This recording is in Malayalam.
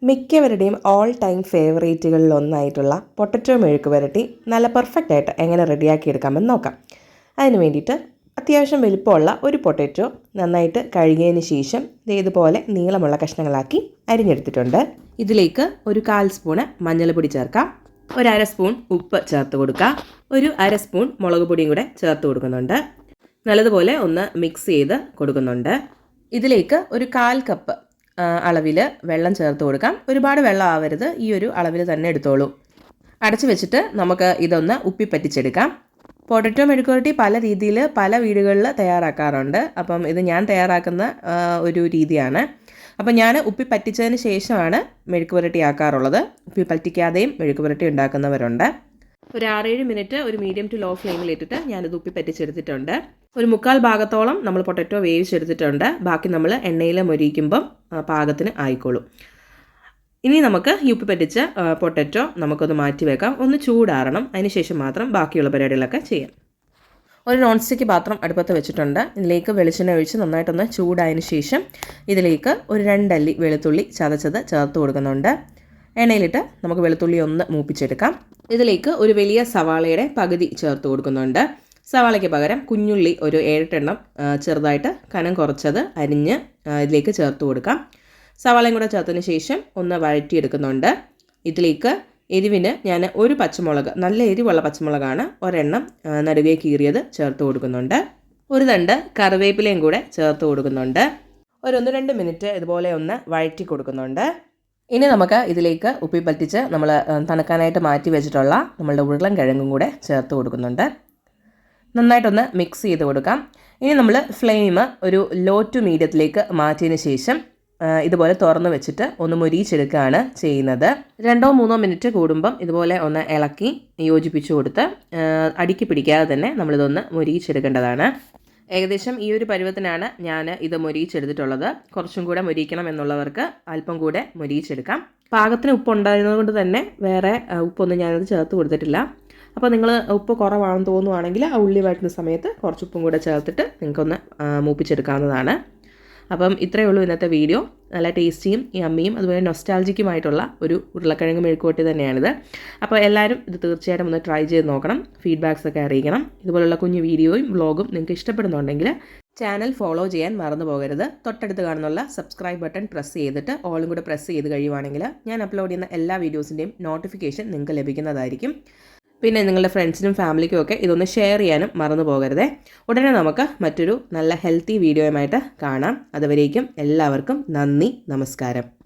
മിക്കവരുടെയും ഓൾ ടൈം ഫേവറേറ്റുകളിൽ ഒന്നായിട്ടുള്ള പൊട്ടറ്റോ മെഴുക്ക് പുരട്ടി നല്ല പെർഫെക്റ്റ് ആയിട്ട് എങ്ങനെ റെഡിയാക്കിയെടുക്കാമെന്ന് നോക്കാം. അതിന് വേണ്ടിയിട്ട് അത്യാവശ്യം വലിപ്പമുള്ള ഒരു പൊട്ടറ്റോ നന്നായിട്ട് കഴുകിയതിന് ശേഷം ഇതുപോലെ നീളമുള്ള കഷ്ണങ്ങളാക്കി അരിഞ്ഞെടുത്തിട്ടുണ്ട്. ഇതിലേക്ക് ഒരു 1/4 സ്പൂണ് മഞ്ഞൾപ്പൊടി ചേർക്കാം, ഒരു 1/2 സ്പൂൺ ഉപ്പ് ചേർത്ത് കൊടുക്കുക, ഒരു 1/2 സ്പൂൺ മുളക് പൊടിയും കൂടെ ചേർത്ത് കൊടുക്കുന്നുണ്ട്. നല്ലതുപോലെ ഒന്ന് മിക്സ് ചെയ്ത് കൊടുക്കുന്നുണ്ട്. ഇതിലേക്ക് ഒരു 1/4 കപ്പ് അളവിൽ വെള്ളം ചേർത്ത് കൊടുക്കാം. ഒരുപാട് വെള്ളം ആവരുത്, ഈ ഒരു അളവിൽ തന്നെ എടുത്തോളൂ. അടച്ചു വെച്ചിട്ട് നമുക്ക് ഇതൊന്ന് ഉപ്പിപ്പറ്റിച്ചെടുക്കാം. പൊട്ടറ്റോ മെഴുക്ക് പുരട്ടി പല രീതിയിൽ പല വീടുകളിൽ തയ്യാറാക്കാറുണ്ട്. അപ്പം ഇത് ഞാൻ തയ്യാറാക്കുന്ന ഒരു രീതിയാണ്. അപ്പം ഞാൻ ഉപ്പിപ്പറ്റിച്ചതിന് ശേഷമാണ് മെഴുക്ക് പുരട്ടി ആക്കാറുള്ളത്. ഉപ്പിപ്പറ്റിക്കാതെയും മെഴുക്ക് പുരട്ടി ഉണ്ടാക്കുന്നവരുണ്ട്. ഒരു 6-7 മിനിറ്റ് ഒരു മീഡിയം ടു ലോ ഫ്ലെയിമിൽ ഇട്ടിട്ട് ഞാനിത് ഉപ്പിപ്പറ്റിച്ചെടുത്തിട്ടുണ്ട്. ഒരു 1/4 ഭാഗത്തോളം നമ്മൾ പൊട്ടറ്റോ വേവിച്ചെടുത്തിട്ടുണ്ട്. ബാക്കി നമ്മൾ എണ്ണയിൽ മൊരിക്കുമ്പം പാകത്തിന് ആയിക്കോളും. ഇനി നമുക്ക് ഈ ഉപ്പിപ്പറ്റിച്ച പൊട്ടറ്റോ നമുക്കൊന്ന് മാറ്റി വെക്കാം, ഒന്ന് ചൂടാറണം. അതിന് ശേഷം മാത്രം ബാക്കിയുള്ള പരിപാടികളൊക്കെ ചെയ്യാം. ഒരു നോൺ സ്റ്റിക്ക് പാത്രം അടുപ്പത്ത് വെച്ചിട്ടുണ്ട്. ഇതിലേക്ക് വെളിച്ചെണ്ണ ഒഴിച്ച് നന്നായിട്ടൊന്ന് ചൂടായതിന് ശേഷം ഇതിലേക്ക് ഒരു 2 അല്ലി വെളുത്തുള്ളി ചതച്ചത് ചേർത്ത് കൊടുക്കുന്നുണ്ട്. എണ്ണയിലിട്ട് നമുക്ക് വെളുത്തുള്ളി ഒന്ന് മൂപ്പിച്ചെടുക്കാം. ഇതിലേക്ക് ഒരു വലിയ സവാളയുടെ പകുതി ചേർത്ത് കൊടുക്കുന്നുണ്ട്. സവാളയ്ക്ക് പകരം കുഞ്ഞുള്ളി ഒരു 7-8 എണ്ണം ചെറുതായിട്ട് കനം കുറച്ചത് അരിഞ്ഞ് ഇതിലേക്ക് ചേർത്ത് കൊടുക്കാം. സവാളയും കൂടെ ചേർത്തതിന് ശേഷം ഒന്ന് വഴറ്റിയെടുക്കുന്നുണ്ട്. ഇതിലേക്ക് എരിവിന് ഞാൻ ഒരു പച്ചമുളക്, നല്ല എരിവുള്ള പച്ചമുളകാണ്, ഒരെണ്ണം നടുകെ കീറിയത് ചേർത്ത് കൊടുക്കുന്നുണ്ട്. ഒരു തണ്ട് കറിവേപ്പിലയും കൂടെ ചേർത്ത് കൊടുക്കുന്നുണ്ട്. ഒരു 1-2 മിനിറ്റ് ഇതുപോലെ ഒന്ന് വഴറ്റി കൊടുക്കുന്നുണ്ട്. ഇനി നമുക്ക് ഇതിലേക്ക് ഉപ്പിപ്പറ്റിച്ച് നമ്മൾ തണുക്കാനായിട്ട് മാറ്റി വെച്ചിട്ടുള്ള നമ്മളുടെ ഉരുളൻകിഴങ്ങും കൂടെ ചേർത്ത് കൊടുക്കുന്നുണ്ട്. നന്നായിട്ടൊന്ന് മിക്സ് ചെയ്ത് കൊടുക്കാം. ഇനി നമ്മൾ ഫ്ലെയിം ഒരു ലോ ടു മീഡിയത്തിലേക്ക് മാറ്റിയതിന് ശേഷം ഇതുപോലെ തുറന്ന് വെച്ചിട്ട് ഒന്ന് മൊരിയിച്ചെടുക്കുകയാണ് ചെയ്യുന്നത്. 2-3 മിനിറ്റ് കൂടുമ്പം ഇതുപോലെ ഒന്ന് ഇളക്കി യോജിപ്പിച്ച് കൊടുത്ത് അടിക്ക് പിടിക്കാതെ തന്നെ നമ്മളിതൊന്ന് മൊരിയിച്ചെടുക്കേണ്ടതാണ്. ഏകദേശം ഈ ഒരു പരുവത്തിനാണ് ഞാൻ ഇത് മൊരിയിച്ചെടുത്തിട്ടുള്ളത്. കുറച്ചും കൂടെ മൊരിയിക്കണം എന്നുള്ളവർക്ക് അല്പം കൂടെ മൊരിയിച്ചെടുക്കാം. പാകത്തിന് ഉപ്പ് ഉണ്ടായിരുന്നത് കൊണ്ട് തന്നെ വേറെ ഉപ്പൊന്നും ഞാനത് ചേർത്ത് കൊടുത്തിട്ടില്ല. അപ്പോൾ നിങ്ങൾ ഉപ്പ് കുറവാണെന്ന് തോന്നുവാണെങ്കിൽ ആ ഉള്ളി വഴറ്റുന്ന സമയത്ത് കുറച്ച് ഉപ്പും കൂടെ ചേർത്തിട്ട് നിങ്ങൾക്കൊന്ന് മൂപ്പിച്ചെടുക്കാവുന്നതാണ്. അപ്പം ഇത്രയേ ഉള്ളൂ ഇന്നത്തെ വീഡിയോ. നല്ല ടേസ്റ്റിയും യമ്മിയും അതുപോലെ നൊസ്റ്റാൾജിക്കുമായിട്ടുള്ള ഒരു ഉരുളക്കിഴങ്ങ് മെഴുക്കുവരട്ടി തന്നെയാണിത്. അപ്പോൾ എല്ലാവരും ഇത് തീർച്ചയായിട്ടും ഒന്ന് ട്രൈ ചെയ്ത് നോക്കണം. ഫീഡ്ബാക്സൊക്കെ അറിയിക്കണം. ഇതുപോലുള്ള കുഞ്ഞു വീഡിയോയും വ്ളോഗും നിങ്ങൾക്ക് ഇഷ്ടപ്പെടുന്നുണ്ടെങ്കിൽ ചാനൽ ഫോളോ ചെയ്യാൻ മറന്നു പോകരുത്. തൊട്ടടുത്ത് കാണുന്നുള്ള സബ്സ്ക്രൈബ് ബട്ടൺ പ്രസ് ചെയ്തിട്ട് ഓളും കൂടെ പ്രസ് ചെയ്ത് കഴിയുവാണെങ്കിൽ ഞാൻ അപ്ലോഡ് ചെയ്യുന്ന എല്ലാ വീഡിയോസിൻ്റെയും നോട്ടിഫിക്കേഷൻ നിങ്ങൾക്ക് ലഭിക്കുന്നതായിരിക്കും. പിന്നെ നിങ്ങളുടെ ഫ്രണ്ട്സിനും ഫാമിലിക്കും ഒക്കെ ഇതൊന്ന് ഷെയർ ചെയ്യാനും മറന്നു പോകരുതേ. ഉടനെ നമുക്ക് മറ്റൊരു നല്ല ഹെൽത്തി വീഡിയോയുമായിട്ട് കാണാം. അതുവരേക്കും എല്ലാവർക്കും നന്ദി, നമസ്കാരം.